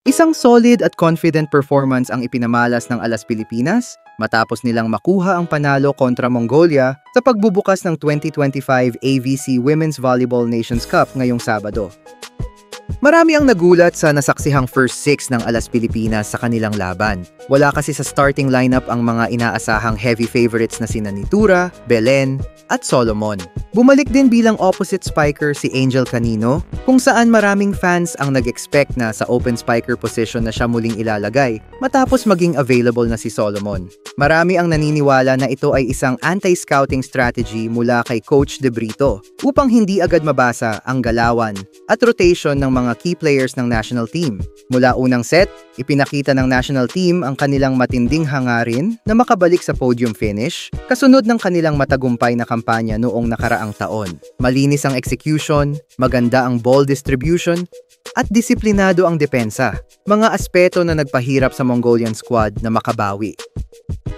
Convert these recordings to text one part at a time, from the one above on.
Isang solid at confident performance ang ipinamalas ng Alas Pilipinas matapos nilang makuha ang panalo kontra Mongolia sa pagbubukas ng 2025 AVC Women's Volleyball Nations Cup ngayong Sabado. Marami ang nagulat sa nasaksihang first six ng Alas Pilipinas sa kanilang laban. Wala kasi sa starting lineup ang mga inaasahang heavy favorites na sina Nitura, Belen, at Solomon. Bumalik din bilang opposite spiker si Angel Canino, kung saan maraming fans ang nag-expect na sa open spiker position na siya muling ilalagay matapos maging available na si Solomon. Marami ang naniniwala na ito ay isang anti-scouting strategy mula kay Coach De Brito upang hindi agad mabasa ang galawan at rotation ng mga key players ng national team. Mula unang set, ipinakita ng national team ang kanilang matinding hangarin na makabalik sa podium finish, kasunod ng kanilang matagumpay na kampanya noong nakaraang taon. Malinis ang execution, maganda ang ball distribution, at disiplinado ang depensa, mga aspeto na nagpahirap sa Mongolian squad na makabawi.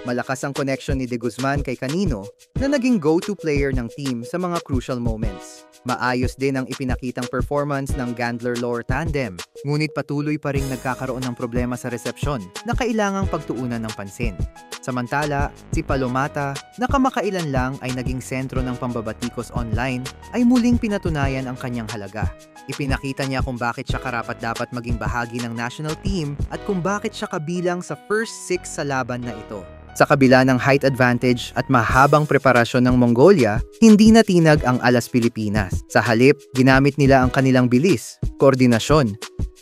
Malakas ang connection ni De Guzman kay Canino na naging go-to player ng team sa mga crucial moments. Maayos din ang ipinakitang performance ng Gandler-Lore tandem, ngunit patuloy pa ring nagkakaroon ng problema sa resepsyon na kailangang pagtuunan ng pansin. Samantala, si Palomata, na kamakailan lang ay naging sentro ng pambabatikos online, ay muling pinatunayan ang kanyang halaga. Ipinakita niya kung bakit siya karapat-dapat maging bahagi ng national team at kung bakit siya kabilang sa first six sa laban na ito. Sa kabila ng height advantage at mahabang preparasyon ng Mongolia, hindi natinag ang Alas Pilipinas. Sa halip, ginamit nila ang kanilang bilis, koordinasyon,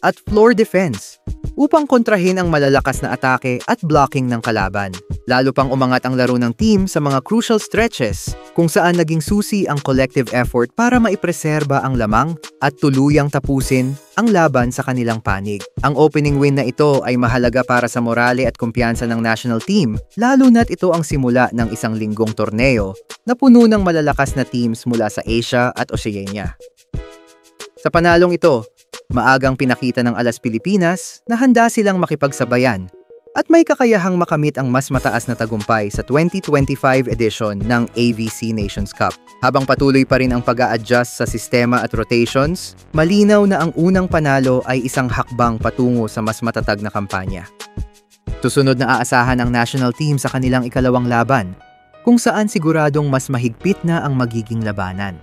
at floor defense upang kontrahin ang malalakas na atake at blocking ng kalaban. Lalo pang umangat ang laro ng team sa mga crucial stretches kung saan naging susi ang collective effort para maipreserba ang lamang at tuluyang tapusin ang laban sa kanilang panig. Ang opening win na ito ay mahalaga para sa morale at kumpiyansa ng national team, lalo na't ito ang simula ng isang linggong torneo na puno ng malalakas na teams mula sa Asia at Oceania. Sa panalong ito, maagang pinakita ng Alas Pilipinas na handa silang makipagsabayan at may kakayahang makamit ang mas mataas na tagumpay sa 2025 edition ng AVC Nations Cup. Habang patuloy pa rin ang pag-a-adjust sa sistema at rotations, malinaw na ang unang panalo ay isang hakbang patungo sa mas matatag na kampanya. Susunod na aasahan ang national team sa kanilang ikalawang laban, kung saan siguradong mas mahigpit na ang magiging labanan.